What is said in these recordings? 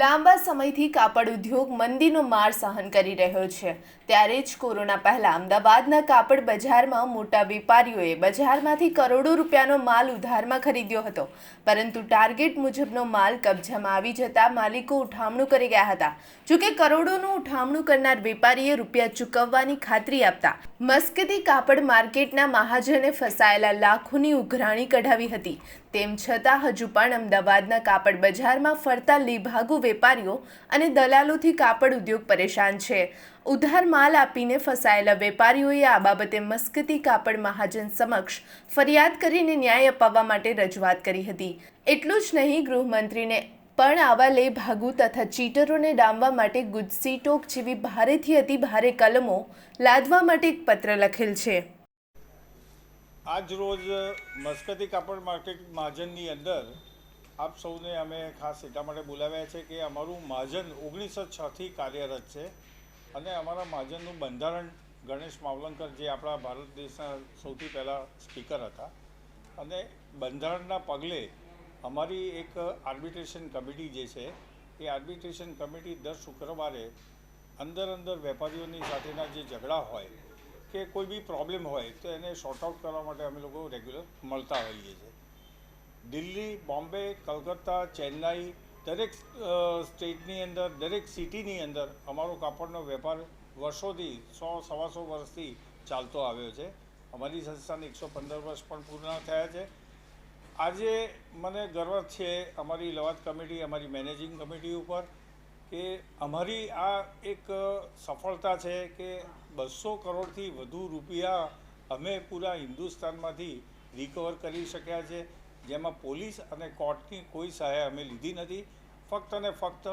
લાંબા સમયથી કાપડ ઉદ્યોગ મંદીનો માર સહન કરી રહ્યો છે ત્યારે જ કોરોના પહેલા અમદાવાદના કાપડ બજારમાં મોટા વેપારીઓએ બજારમાંથી કરોડો રૂપિયાનો માલ ઉધારમાં ખરીદ્યો હતો, પરંતુ ટાર્ગેટ મુજબનો માલ કબજામાં આવી જતા માલિકો ઉઠામણું કરી ગયા હતા। જોકે કરોડોનું ઉઠામણું કરનાર વેપારીએ રૂપિયા ચૂકવવાની ખાતરી આપતા મસ્કતી કાપડ માર્કેટના મહાજને ફસાયેલા લાખોની ઉઘરાણી કઢાવી હતી। તેમ છતાં હજુ પણ અમદાવાદના કાપડ બજારમાં ફરતા લેભાગુ વેપારીઓ અને દલાલોથી કાપડ ઉદ્યોગ પરેશાન છે। ઉધાર માલ આપીને ફસાયેલા વેપારીઓએ આ બાબતે મસ્કતી કાપડ મહાજન સમક્ષ ફરિયાદ કરીને ન્યાય અપાવવા માટે રજૂઆત કરી હતી। એટલું જ નહીં, ગૃહમંત્રીને પણ આવા લેભાગુ તથા ચીટરોને ડામવા માટે ગુજસી ટોક જેવી ભારેથી અતિ ભારે કલમો લાદવા માટે એક પત્ર લખેલ છે। આજ રોજ મસ્કતી કાપડ માર્કેટ મહાજનની અંદર આપ સૌને અમે ખાસ એટલા માટે બોલાવ્યા છે કે અમારું મહાજન 1906થી કાર્યરત છે અને અમારા મહાજનનું બંધારણ ગણેશ માવલંકર, જે આપણા ભારત દેશના સૌથી પહેલાં સ્પીકર હતા, અને બંધારણના પગલે અમારી એક આર્બિટ્રેશન કમિટી જે છે એ આર્બિટ્રેશન કમિટી દર શુક્રવારે અંદર વેપારીઓની સાથેના જે ઝઘડા હોય કે કોઈ બી પ્રોબ્લેમ હોય તો એને સોર્ટ આઉટ કરવા માટે અમે લોકો રેગ્યુલર મળતા હોઈએ છીએ। દિલ્હી, બોમ્બે, કલકત્તા, ચેન્નાઈ, દરેક સ્ટેટની અંદર, દરેક સિટીની અંદર અમારો કાપડનો વેપાર વર્ષોથી 100-125 વર્ષથી ચાલતો આવ્યો છે। અમારી સંસ્થાને 115 વર્ષ પણ પૂર્ણ થયા છે। આજે મને ગર્વ છે અમારી લવાદ કમિટી, અમારી મેનેજિંગ કમિટી ઉપર કે અમારી આ એક સફળતા છે કે 200 કરોડથી વધુ રૂપિયા અમે પૂરા હિન્દુસ્તાનમાંથી રિકવર કરી શક્યા છે, જેમાં પોલીસ અને કોર્ટની કોઈ સહાય અમે લીધી નથી। ફક્ત અને ફક્ત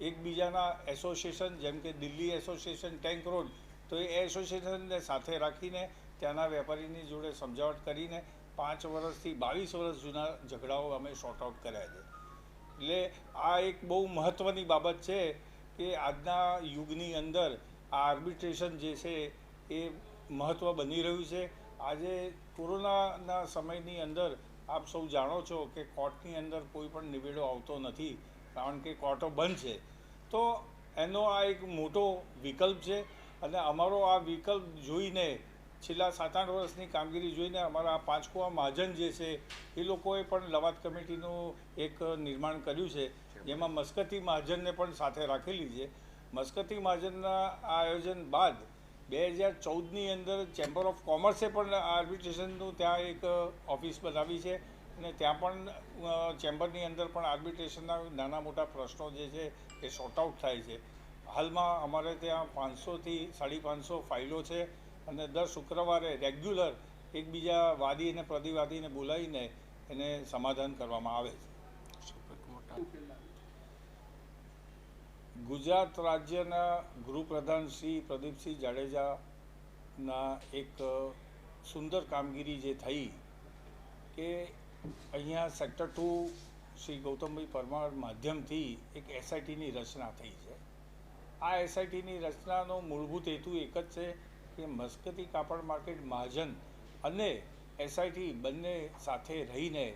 એકબીજાના એસોસિએશન, જેમ કે દિલ્હી એસોસિએશન ટેન્ક રોડ, તો એ એસોસિએશનને સાથે રાખીને ત્યાંના વેપારીની જોડે સમજાવટ કરીને 5 વર્ષથી 22 વર્ષ જૂના ઝઘડાઓ અમે સોર્ટ આઉટ કર્યા છે। એટલે આ એક બહુ મહત્ત્વની બાબત છે કે આજના યુગની અંદર આ આર્બિટ્રેશન જે છે એ મહત્ત્વ બની રહ્યું છે। આજે કોરોનાના સમયની અંદર આપ સૌ જાણો છો કે કોર્ટની અંદર કોઈ પણ નિવેડો આવતો નથી, કારણ કે કોર્ટો બંધ છે। તો એનો આ એક મોટો વિકલ્પ છે અને અમારો આ વિકલ્પ જોઈને, છેલ્લા 7-8 વર્ષની કામગીરી જોઈને અમારા આ પાંચકુવા મહાજન જે છે એ લોકોએ પણ લવાદ કમિટીનું એક નિર્માણ કર્યું છે, જેમાં મસ્કતી મહાજનને પણ સાથે રાખેલી છે। મસ્કતી મહાજનના આ આયોજન બાદ 2014ની અંદર ચેમ્બર ઓફ કોમર્સે પણ આર્બિટ્રેશનનું ત્યાં એક ઓફિસ બનાવી છે અને ત્યાં પણ ચેમ્બરની અંદર પણ આર્બિટ્રેશનના નાના મોટા પ્રશ્નો જે છે એ સોર્ટ આઉટ થાય છે। હાલમાં અમારે ત્યાં 500થી 550 ફાઇલો છે અને દર શુક્રવારે રેગ્યુલર એકબીજા વાદી અને પ્રતિવાદીને બોલાવીને એને સમાધાન કરવામાં આવે છે। ગુજરાત રાજ્યના ગૃહપ્રધાન શ્રી પ્રદીપસિંહ જાડેજાના એક સુંદર કામગીરી જે થઈ કે અહીંયા સેક્ટર 2 શ્રી ગૌતમભાઈ પરમાર માધ્યમથી એક એસઆઈટીની રચના થઈ છે। આ એસઆઈટીની રચનાનો મૂળભૂત હેતુ એક જ છે કે મસ્કતી કાપડ માર્કેટ મહાજન અને એસઆઈટી બંને સાથે રહીને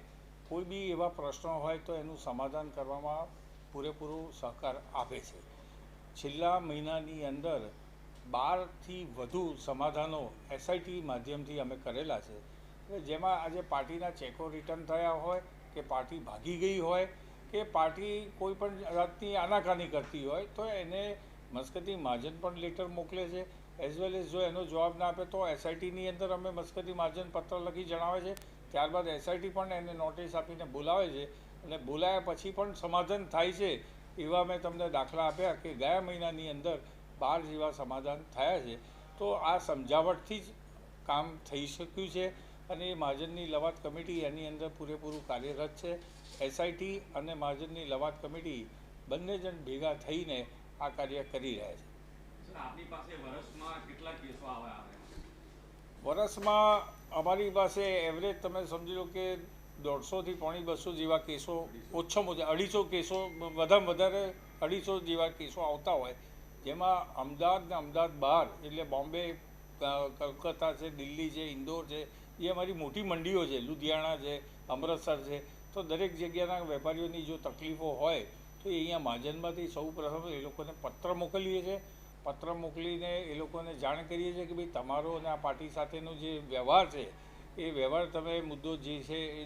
કોઈ બી એવા પ્રશ્નો હોય તો એનું સમાધાન કરવામાં પૂરેપૂરો સહકાર આપે છે। છેલ્લા મહિનાની અંદર 12થી વધુ સમાધાનો એસઆઈટી માધ્યમથી અમે કરેલા છે, જેમાં આજે પાર્ટીના ચેકો રિટર્ન થયા હોય કે પાર્ટી ભાગી ગઈ હોય કે પાર્ટી કોઈ પણ જાતની આનાકાની કરતી હોય તો એને મસ્કતી મહાજન પણ લેટર મોકલે છે, એઝ વેલ એઝ જો એનો જવાબ ના આપે તો એસઆઈટીની અંદર અમે મસ્કતી મહાજન પત્ર લખી જણાવે છે, ત્યારબાદ એસઆઈટી પણ એને નોટિસ આપીને બોલાવે છે અને બોલાયા પછી પણ સમાધાન થાય છે। એવા મેં તમને દાખલા આપ્યા કે ગયા મહિનાની અંદર 12 જેવા સમાધાન થયા છે। તો આ સમજાવટથી જ કામ થઈ શક્યું છે અને એ મહાજનની લવાદ કમિટી એની અંદર પૂરેપૂરું કાર્યરત છે। એસઆઈટી અને મહાજનની લવાદ કમિટી બંને જણ ભેગા થઈને આ કાર્ય કરી રહ્યા છે। આપની પાસે વર્ષમાં કેટલા કેસો આવે? વર્ષમાં અમારી પાસે એવરેજ તમે સમજી લો કે 150થી 200 જેવા કેસો, ઓછામાં ઓછા 250 કેસો, વધારે વધારે 250 જેવા કેસો આવતા હોય, જેમાં અમદાવાદ ને અમદાવાદ બહાર એટલે બોમ્બે, કલકત્તા છે, દિલ્હી છે, ઇન્દોર છે, એ અમારી મોટી મંડીઓ છે, લુધિયાણા છે, અમૃતસર છે, તો દરેક જગ્યાના વેપારીઓની જો તકલીફો હોય તો તો અહીંયા મહાજનમાંથી સૌ પ્રથમ એ લોકોને પત્ર મોકલીએ છીએ. પત્ર મોકલીને એ લોકોને જાણ કરીએ છીએ કે ભાઈ તમારો અને આ પાર્ટી સાથેનો જે વ્યવહાર છે એ વ્યવહાર તમે મુદ્દો જે છે એ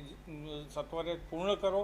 સત્વરે પૂર્ણ કરો.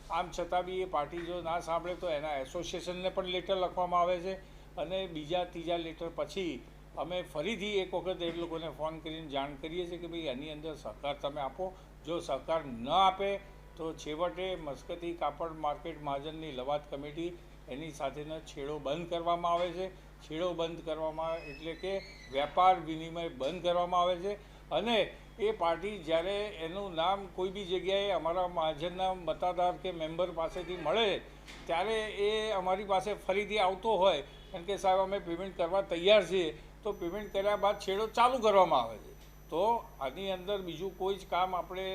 આમ છતાં બી એ પાર્ટી જો ના સાંભળે તો એના એસોસિએશનને પણ લેટર લખવામાં આવે છે અને બીજા ત્રીજા લેટર પછી અમે ફરીથી એક વખત એ લોકોને ફોન કરીને જાણ કરીએ છીએ કે ભાઈ એની અંદર સહકાર તમે આપો. જો સહકાર ન આપે તો છેવટે મસ્કતી કાપડ માર્કેટ મહાજનની લવાદ કમિટી એની સાથેનો છેડો બંધ કરવામાં આવે છે. છેડો બંધ કરવામાં એટલે કે વેપાર વિનિમય બંધ કરવામાં આવે છે અને એ પાર્ટી જ્યારે એનું નામ કોઈ બી જગ્યાએ અમારા મહાજનના મતદાર કે મેમ્બર પાસેથી મળે ત્યારે એ અમારી પાસે ફરીથી આવતો હોય કારણ કે સાહેબ અમે પેમેન્ટ કરવા તૈયાર છીએ તો પેમેન્ટ કર્યા બાદ છેડો ચાલુ કરવામાં આવે છે. તો આની અંદર બીજું કોઈ જ કામ આપણે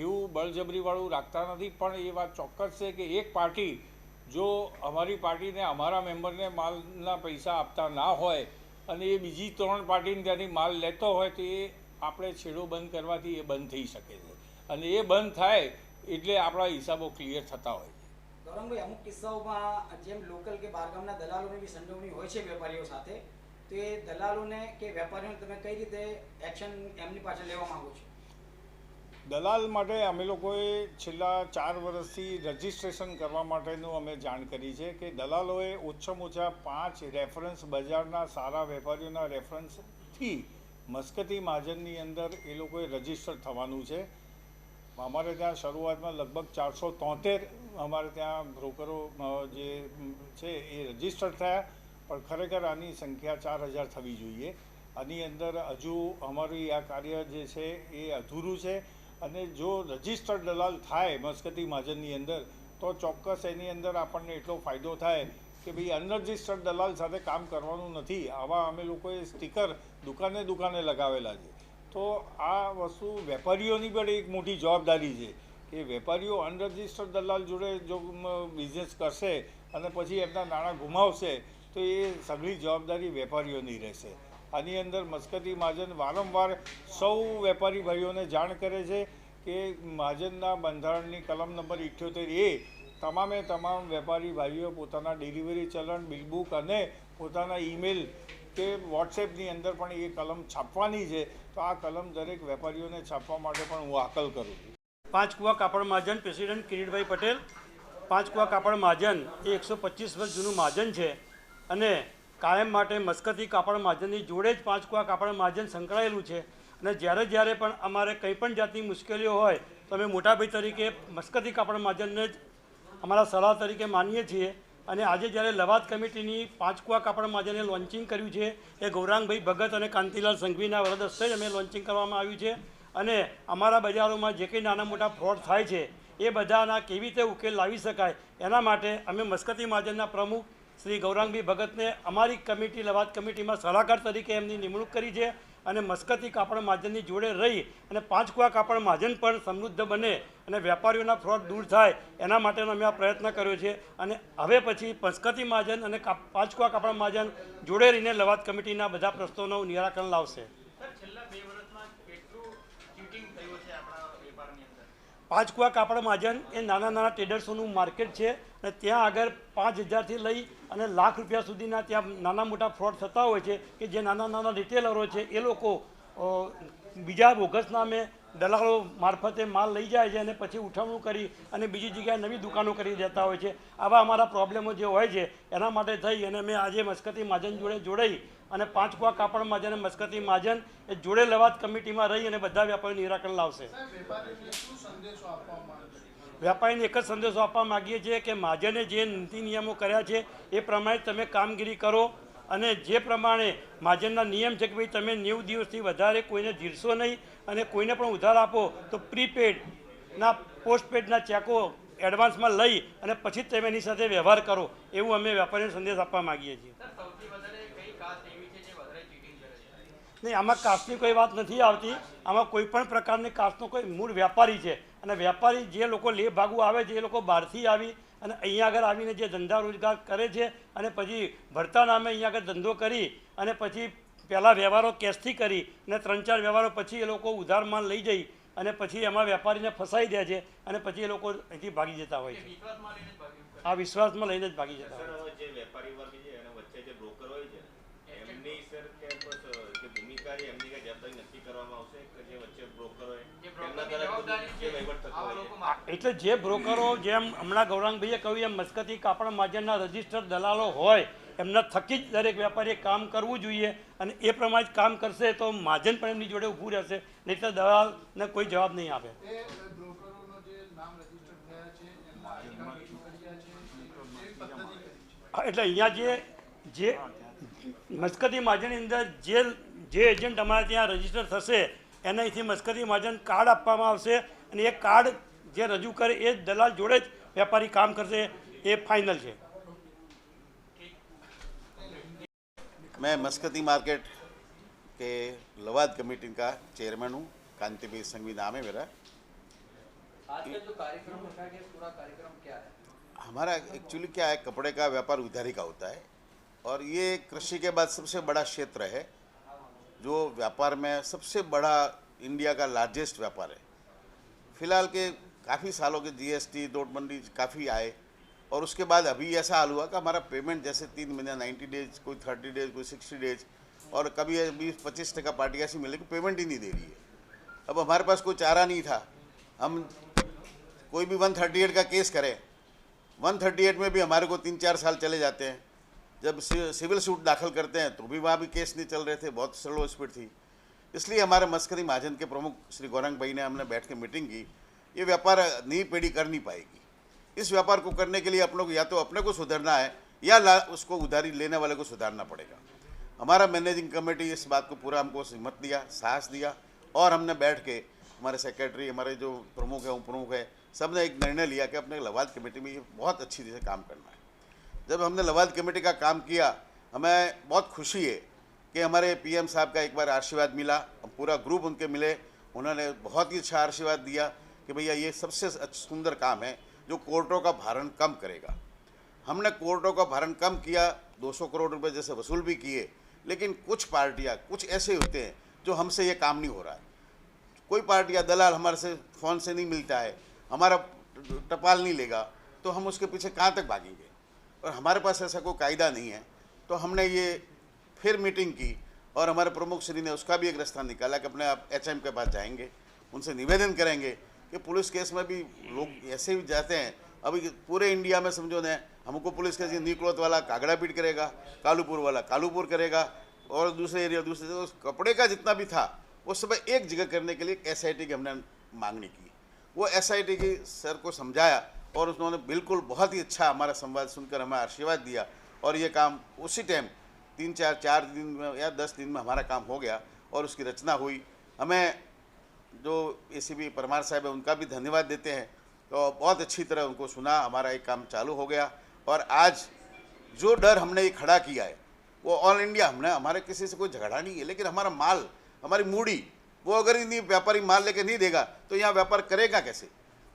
એવું બળજબરીવાળું રાખતા નથી. પણ એ વાત ચોક્કસ છે કે એક પાર્ટી જો અમારી પાર્ટીને અમારા મેમ્બરને માલના પૈસા આપતા ના હોય અને એ બીજી 3 પાર્ટીને ત્યાંથી માલ લેતો હોય તો એ આપણે છેડો બંધ કરવાથી એ બંધ થઈ શકે છે અને એ બંધ થાય એટલે આપણા હિસાબો ક્લિયર થતા હોય છે. ગૌરંગભાઈ, અમુક કિસ્સાઓમાં જેમ લોકલ કે બહારગામના દલાલોની બી સંડોવણી હોય છે વેપારીઓ સાથે, તો એ દલાલોને કે વેપારીઓને તમે કઈ રીતે એક્શન એમની પાછળ લેવા માંગો છો? દલાલ માટે અમે લોકોએ છેલ્લા 4 વર્ષથી રજિસ્ટ્રેશન કરવા માટેનું અમે જાણ કરી છે કે દલાલોએ ઓછામાં ઓછા 5 રેફરન્સ બજારના સારા વેપારીઓના રેફરન્સથી મસ્કતી મહાજનની અંદર એ લોકોએ રજિસ્ટર થવાનું છે. અમારે ત્યાં શરૂઆતમાં લગભગ 473 અમારે ત્યાં બ્રોકરો જે છે એ રજિસ્ટર થયા, પણ ખરેખર આની સંખ્યા 4000 થવી જોઈએ. આની અંદર હજુ અમારું આ કાર્ય જે છે એ અધૂરું છે અને જો રજિસ્ટર્ડ દલાલ થાય મસ્કતી મહાજનની અંદર તો ચોક્કસ એની અંદર આપણને એટલો ફાયદો થાય કે ભાઈ અનરજિસ્ટર્ડ દલાલ સાથે કામ કરવાનું નથી. આવા અમે લોકોએ સ્ટીકર દુકાને દુકાને લગાવેલા છે. તો આ વસ્તુ વેપારીઓની પણ એક મોટી જવાબદારી છે કે વેપારીઓ અનરજિસ્ટર્ડ દલાલ જોડે જો બિઝનેસ કરશે અને પછી એમના નાણાં ગુમાવશે તો એ સઘળી જવાબદારી વેપારીઓની રહેશે. આની અંદર મસ્કતી મહાજન વારંવાર સૌ વેપારી ભાઈઓને જાણ કરે છે કે મહાજનના બંધારણની કલમ નંબર 78A તમામ વેપારી ભાઈઓ પોતાના ડિલિવરી ચલણ, બિલબુક અને પોતાના ઈમેલ કે વોટ્સએપની અંદર પણ એ કલમ છાપવાની છે. તો આ કલમ દરેક વેપારીઓને છાપવા માટે પણ હું હાકલ કરું છું. પાંચકુવા કાપડ મહાજન પ્રેસિડેન્ટ કિરીટભાઈ પટેલ. પાંચકુવા કાપડ મહાજન એ 125 વર્ષ જૂનું મહાજન છે અને કાયમ માટે મસ્કતી કાપડ મહાજનની જોડે જ પાંચકુવા કાપડ મહાજન સંકળાયેલું છે અને જ્યારે પણ અમારે કંઈ પણ જાતની મુશ્કેલીઓ હોય તો અમે મોટાભાઈ તરીકે મસ્કતી કાપડ મહાજનને જ અમારા સલાહ તરીકે માનીએ છીએ. અને આજે જ્યારે લવાદ કમિટીની પાંચકુવા કાપડ મહાજને લોન્ચિંગ કર્યું છે એ ગૌરાંગભાઈ ભગત અને કાંતિલાલ સંઘવીના વરદ હસ્તે જ અમે લોન્ચિંગ કરવામાં આવ્યું છે અને અમારા બજારોમાં જે કંઈ નાના મોટા ફ્રોડ થાય છે એ બધાના કેવી રીતે ઉકેલ લાવી શકાય એના માટે અમે મસ્કતી મહાજનના પ્રમુખ શ્રી ગૌરાંગભાઈ ભગતને અમારી કમિટી લવાદ કમિટીમાં સલાહકાર તરીકે એમની નિમણૂક કરી છે અને મસ્કતી કાપડ મહાજનની જોડે રહી અને પાંચકુવા કાપડ મહાજન પણ સમૃદ્ધ બને અને વેપારીઓના ફ્રોડ દૂર થાય એના માટેનો અમે આ પ્રયત્ન કર્યો છે. અને હવે પછી મસ્કતી મહાજન અને પાંચકુવા કાપડ મહાજન જોડે રહીને લવાદ કમિટીના બધા પ્રશ્નોનું નિરાકરણ લાવશે. પાંચકુવા કાપડ મહાજન એ નાના ટ્રેડર્સોનું માર્કેટ છે અને ત્યાં આગળ 5000થી લઈ અને લાખ રૂપિયા સુધીના ત્યાં નાના મોટા ફ્રોડ થતા હોય છે કે જે નાના રિટેલરો છે એ લોકો બીજા બોગસ નામે દલાલો મારફતે માલ લઈ જાય છે અને પછી ઉઠવણું કરી અને બીજી જગ્યાએ નવી દુકાનો કરી દેતા હોય છે. આવા અમારા પ્રોબ્લેમો જે હોય છે એના માટે થઈ અને મેં આજે મસ્કતી મહાજન જોડે જોડાઈ અને પાંચકુવા કાપડ મહાજન અને મસ્કતી મહાજન એ જોડે લવાદ કમિટીમાં રહી અને બધા વેપારીનું નિરાકરણ લાવશે. વેપારીને એક જ સંદેશો આપવા માગીએ છીએ કે મહાજને જે નીતિ નિયમો કર્યા છે એ પ્રમાણે તમે કામગીરી કરો અને જે પ્રમાણે મહાજનના નિયમ છે કે ભાઈ તમે 90 દિવસથી વધારે કોઈને જીરશો નહીં અને કોઈને પણ ઉધાર આપો તો પ્રીપેડના પોસ્ટપેડના ચેકો એડવાન્સમાં લઈ અને પછી જ તમે એની સાથે વ્યવહાર કરો એવું અમે વેપારીને સંદેશ આપવા માગીએ છીએ. નહીં, આમાં કાસ્ટની કોઈ વાત નથી આવતી. આમાં કોઈ પણ પ્રકારની કાસ્ટનો કોઈ મૂળ વેપારી છે અને વેપારી જે લોકો લે ભાગુ આવે છે એ લોકો બહારથી આવી અને અહીંયા આગળ આવીને જે ધંધા રોજગાર કરે છે અને પછી ભરતા નામે અહીંયા આગળ ધંધો કરી અને પછી પહેલાં વ્યવહારો કેશથી કરી અને 3-4 વ્યવહારો પછી એ લોકો ઉધાર માલ લઈ જઈ અને પછી એમાં વેપારીને ફસાઈ દે છે અને પછી એ લોકો અહીંથી ભાગી જતા હોય છે. આ વિશ્વાસમાં લઈને જ ભાગી જતા સર હોય. હવે જે વેપારી વર્ગ છે અને વચ્ચે જે બ્રોકર હોય છે એમની સર કે જે ભૂમિકા છે એમની કઈ જવાબદારી નક્કી કરવામાં આવશે કે જે વચ્ચે બ્રોકર હોય એમના દ્વારા જે વહીવટ થતો હોય છે. એટલે જે બ્રોકરો જેમ હમણાં ગૌરાંગભાઈએ કહ્યું એમ મસ્કતી કાપડ મહાજનના રજિસ્ટર દલાલો હોય એમના થકી જ દરેક વેપારીએ કામ કરવું જોઈએ અને એ પ્રમાણે જ કામ કરશે તો મહાજન પણ એમની જોડે ઊભું રહેશે, નહીં તો દલાલને કોઈ જવાબ નહીં આપે. એટલે અહીંયા જે મસ્કતી મહાજનની અંદર જે એજન્ટ અમારે ત્યાં રજીસ્ટર થશે એને અહીંથી મસ્કતી મહાજન કાર્ડ આપવામાં આવશે અને એ કાર્ડ જે રજૂ કરે એ જ દલાલ જોડે જ વેપારી કામ કરશે, એ ફાઇનલ છે. मैं मस्कती मार्केट के लवाद कमेटी का चेयरमैन हूँ. कांति भाई संघवी नाम है मेरा. आज का जो कार्यक्रम रखा गया पूरा कार्यक्रम क्या है? हमारा एक्चुअली क्या है, कपड़े का व्यापार उधारी का होता है और ये कृषि के बाद सबसे बड़ा क्षेत्र है जो व्यापार में सबसे बड़ा इंडिया का लार्जेस्ट व्यापार है. फिलहाल के काफ़ी सालों के जीएसटी नोटबंदी काफ़ी आए और उसके बाद अभी ऐसा हाल हुआ कि हमारा पेमेंट जैसे 3 महीने 90 डेज, कोई 30 डेज, कोई 60 डेज और कभी अभी 25% पार्टी ऐसी मिले कि पेमेंट ही नहीं दे रही है. अब हमारे पास कोई चारा नहीं था. हम कोई भी 138 का केस करें, 138 में भी हमारे को 3-4 साल चले जाते हैं. जब सिविल सूट दाखिल करते हैं तो भी वहाँ भी केस नहीं चल रहे थे, बहुत स्लो स्पीड थी. इसलिए हमारे मस्कती महाजन के प्रमुख श्री गौरांग भाई ने हमने बैठ के मीटिंग की. ये व्यापार नई पीढ़ी कर नहीं पाएगी. इस व्यापार को करने के लिए अपन लोग या तो अपने को सुधरना है या उसको उधारी लेने वाले को सुधारना पड़ेगा. हमारा मैनेजिंग कमेटी इस बात को पूरा हमको हिम्मत दिया, साहस दिया और हमने बैठ के हमारे सेक्रेटरी, हमारे जो प्रमुख है, उप प्रमुख है, सब ने एक निर्णय लिया कि अपने लवाद कमेटी में ये बहुत अच्छी तरह से काम करना है. जब हमने लवाद कमेटी का काम किया, हमें बहुत खुशी है कि हमारे पीएम साहब का एक बार आशीर्वाद मिला. पूरा ग्रुप उनके मिले, उन्होंने बहुत ही अच्छा आशीर्वाद दिया कि भैया ये सबसे सुंदर काम है जो कोर्टों का भारण कम करेगा. हमने कोर्टों का भारण कम किया, 200 करोड़ रुपए जैसे वसूल भी किए, लेकिन कुछ पार्टियां, कुछ ऐसे होते हैं जो हमसे ये काम नहीं हो रहा है. कोई पार्टियां, दलाल हमारे से फ़ोन से नहीं मिलता है, हमारा टपाल नहीं लेगा, तो हम उसके पीछे कहाँ तक भागेंगे. और हमारे पास ऐसा कोई कायदा नहीं है. तो हमने ये फिर मीटिंग की और हमारे प्रमुख श्री ने उसका भी एक रास्ता निकाला कि अपने आप HM के पास जाएंगे, उनसे निवेदन करेंगे कि पुलिस केस में भी लोग ऐसे ही जाते हैं. अभी पूरे इंडिया में समझो ने हमको पुलिस केस नीकलोत वाला कागड़ा पीट करेगा, कालूपुर वाला कालूपुर करेगा और दूसरे एरिया दूसरे, तो कपड़े का जितना भी था वो सब एक जगह करने के लिए SIT की हमने मांगनी की. वो SIT की सर को समझाया और उन्होंने बिल्कुल बहुत ही अच्छा हमारा संवाद सुनकर हमें आशीर्वाद दिया और ये काम उसी टाइम 3-4 दिन में या 10 दिन में हमारा काम हो गया और उसकी रचना हुई. हमें जो ACP परमार साहब है उनका भी धन्यवाद देते हैं. तो बहुत अच्छी तरह उनको सुना, हमारा एक काम चालू हो गया और आज जो डर हमने ये खड़ा किया है वो ऑल इंडिया, हमने हमारे किसी से कोई झगड़ा नहीं है, लेकिन हमारा माल, हमारी मूड़ी, वो अगर नहीं व्यापारी माल लेके नहीं देगा तो यहाँ व्यापार करेगा कैसे.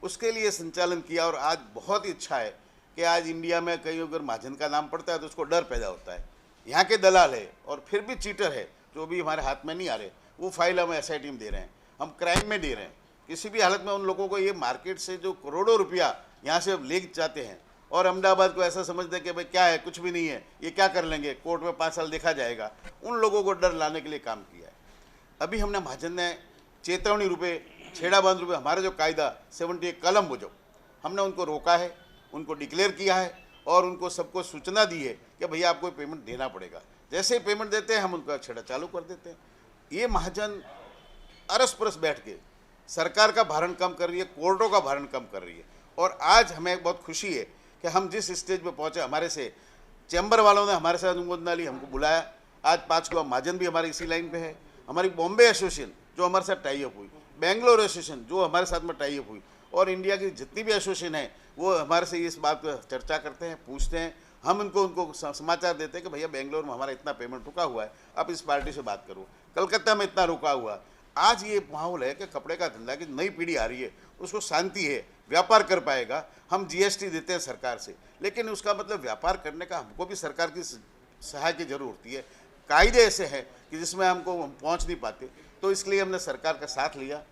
उसके लिए संचालन किया और आज बहुत ही अच्छा है कि आज इंडिया में कहीं अगर महाजन का नाम पड़ता है तो उसको डर पैदा होता है. यहाँ के दलाल है और फिर भी चीटर है जो भी हमारे हाथ में नहीं आ रहे, वो फाइल हम SIT में दे रहे हैं, हम क्राइम में दे रहे हैं. किसी भी हालत में उन लोगों को ये मार्केट से जो करोड़ों रुपया यहाँ से ले जाते हैं और अहमदाबाद को ऐसा समझते हैं कि भाई क्या है, कुछ भी नहीं है, ये क्या कर लेंगे, कोर्ट में 5 साल देखा जाएगा, उन लोगों को डर लाने के लिए काम किया है. अभी हमने महाजन ने चेतावनी रूपे, छेड़ाबंद रूपे, हमारा जो कायदा 71 कलम वो जो हमने उनको रोका है, उनको डिक्लेयर किया है और उनको सबको सूचना दी है कि भैया आपको पेमेंट देना पड़ेगा. जैसे ही पेमेंट देते हैं हम उनका छेड़ा चालू कर देते हैं. ये महाजन अरस परस बैठ के सरकार का भारण कम कर रही है, कोर्टों का भारण कम कर रही है. और आज हमें बहुत खुशी है कि हम जिस स्टेज पे पहुंचे, हमारे से चैम्बर वालों ने हमारे साथ अनुमोदन ली, हमको बुलाया. आज 5 को महाजन भी हमारे इसी लाइन पे है. हमारी बॉम्बे एसोसिएशन जो हमारे साथ टाई अप हुई, बेंगलोर एसोसिएशन जो हमारे साथ में टाई अप हुई और इंडिया की जितनी भी एसोसिएशन है वो हमारे से इस बात पर चर्चा करते हैं, पूछते हैं. हम उनको समाचार देते हैं कि भैया बेंगलोर में हमारा इतना पेमेंट रुका हुआ है, आप इस पार्टी से बात करो, कलकत्ता में इतना रुका हुआ है. आज ये माहौल है कि कपड़े का धंधा की नई पीढ़ी आ रही है, उसको शांति है, व्यापार कर पाएगा. हम GST देते हैं सरकार से, लेकिन उसका मतलब व्यापार करने का हमको भी सरकार की सहायता की जरूरत होती है. कायदे ऐसे हैं कि जिसमें हम पहुंच नहीं पाते, तो इसलिए हमने सरकार का साथ लिया.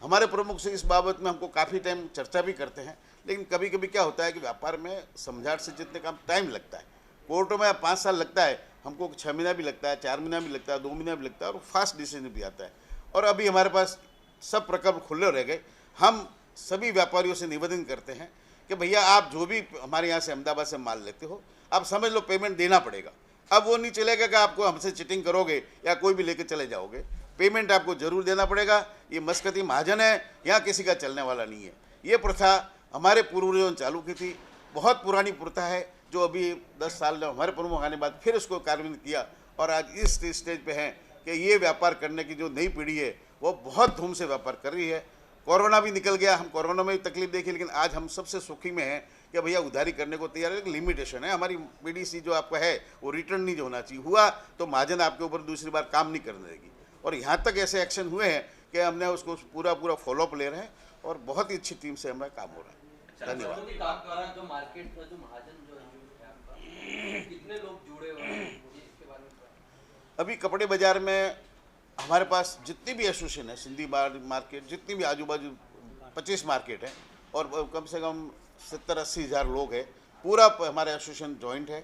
हमारे प्रमुख से इस बाबत में हमको काफ़ी टाइम चर्चा भी करते हैं, लेकिन कभी कभी क्या होता है कि व्यापार में समझाट से जितने काम टाइम लगता है, कोर्टों में 5 साल लगता है, हमको 6 महीना भी लगता है, 4 महीना भी लगता है, 2 महीना भी लगता है, और फास्ट डिसीजन भी आता है। और अभी हमारे पास सब प्रकल्प खुले रह गए। हम सभी व्यापारियों से निवेदन करते हैं कि भैया आप जो भी हमारे यहाँ से अहमदाबाद से माल लेते हो, आप समझ लो पेमेंट देना पड़ेगा। अब वो नहीं चलेगा कि आपको हमसे चिटिंग करोगे या कोई भी लेके चले जाओगे, पेमेंट आपको जरूर देना पड़ेगा। ये मस्कती महाजन है, यहाँ किसी का चलने वाला नहीं है। ये प्रथा हमारे पूर्वजों ने चालू की थी, बहुत पुरानी प्रथा है, जो अभी 10 साल हमारे प्रमुख आने बाद फिर उसको कार्यान्वित किया, और आज इस स्टेज पे हैं कि ये व्यापार करने की जो नई पीढ़ी है वो बहुत धूम से व्यापार कर रही है। कोरोना भी निकल गया, हम कोरोना में भी तकलीफ देखी, लेकिन आज हम सबसे सुखी में हैं कि भैया उधारी करने को तैयार है। एक लिमिटेशन है, हमारी पीडीसी जो आपका है वो रिटर्न नहीं होना चाहिए। हुआ तो महाजन आपके ऊपर दूसरी बार काम नहीं करने देगी, और यहाँ तक ऐसे एक्शन हुए हैं कि हमने उसको पूरा फॉलोअप ले रहे हैं, और बहुत ही अच्छी टीम से हमारा काम हो रहा है। धन्यवाद। जो मार्केट का जो महाजन जो है आपका, कितने लोग जुड़े हुए हैं, इसके बारे में? अभी कपड़े बाजार में हमारे पास जितनी भी एसोसिएशन है, सिंधी मार्केट, जितनी भी आजू बाजू 25 मार्केट है, और कम से कम 70-80 हज़ार लोग हैं। पूरा हमारा एसोसिएशन जॉइंट है।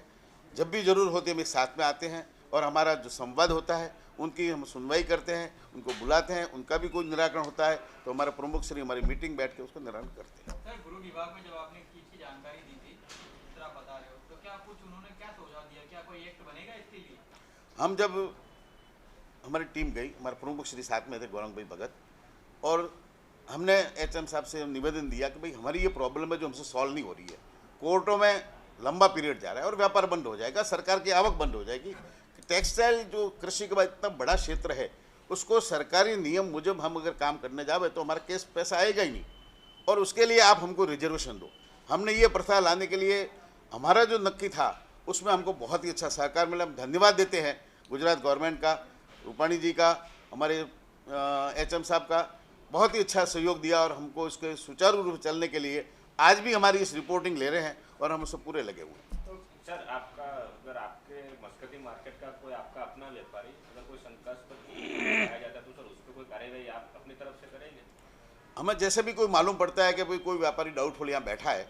जब भी ज़रूर होती है हम एक साथ में आते हैं, और हमारा जो संवाद होता है उनकी हम सुनवाई करते हैं, उनको बुलाते हैं। उनका भी कोई निराकरण होता है तो हमारे प्रमुख श्री हमारी मीटिंग बैठ के उसका निराकरण करते हैं। सर, गृह विभाग में जब आपने चीज की जानकारी दी थी, जिस तरह बता रहे हो, तो क्या कुछ उन्होंने क्या सुझाव दिया, क्या कोई एक्ट बनेगा इसके लिए? हम जब हमारी टीम गई, हमारे प्रमुख श्री साथ में थे गौरंग भाई भगत, और हमने HM साहब से निवेदन दिया कि भाई हमारी ये प्रॉब्लम है जो हमसे सॉल्व नहीं हो रही है, कोर्टों में लंबा पीरियड जा रहा है और व्यापार बंद हो जाएगा, सरकार की आवक बंद हो जाएगी। टेक्सटाइल जो कृषि के बाद इतना बड़ा क्षेत्र है, उसको सरकारी नियम मुजब हम अगर काम करने जावे तो हमारा केस पैसा आएगा ही नहीं, और उसके लिए आप हमको रिजर्वेशन दो। हमने ये प्रथा लाने के लिए हमारा जो नक्की था उसमें हमको बहुत ही अच्छा सहकार मिला। हम धन्यवाद देते हैं गुजरात गवर्नमेंट का, रूपाणी जी का, हमारे HM साहब का, बहुत ही अच्छा सहयोग दिया, और हमको इसके सुचारू रूप से चलने के लिए आज भी हमारी इस रिपोर्टिंग ले रहे हैं, और हम उससे पूरे लगे हुए हैं। तो सर, आपका अगर आपके मस्कती मार्केट का कोई आपका अपना व्यापारी अगर कोई शंकास्पद पाया जाता है तो सर उस पर कोई कार्यवाही आप अपनी तरफ से करेंगे? हमें जैसे भी कोई मालूम पड़ता है कि भाई कोई व्यापारी डाउटफुल यहाँ बैठा है,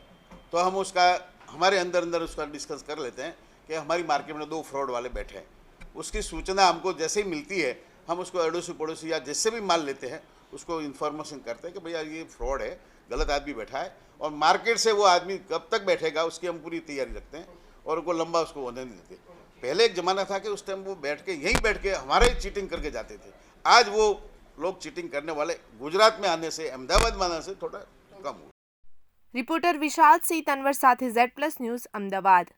तो हम उसका हमारे अंदर उसका डिस्कस कर लेते हैं कि हमारी मार्केट में 2 फ्रॉड वाले बैठे हैं। उसकी सूचना हमको जैसे ही मिलती है, हम उसको अड़ोसी पड़ोसी या जिससे भी माल लेते हैं उसको इन्फॉर्मेशन करते हैं कि भैया ये फ्रॉड है, गलत आदमी बैठा है, और मार्केट से वो आदमी कब तक बैठेगा उसकी हम पूरी तैयारी रखते हैं, और उनको लंबा उसको होने नहीं देते। पहले एक ज़माना था कि उस टाइम वो बैठ के यहीं बैठ के हमारा ही चीटिंग करके जाते थे। आज वो लोग चीटिंग करने वाले गुजरात में आने से, अहमदाबाद में आने से थोड़ा कम हुआ। रिपोर्टर विशाल सिंह तनवर સાથે Z+ ન્યૂઝ અમદાવાદ।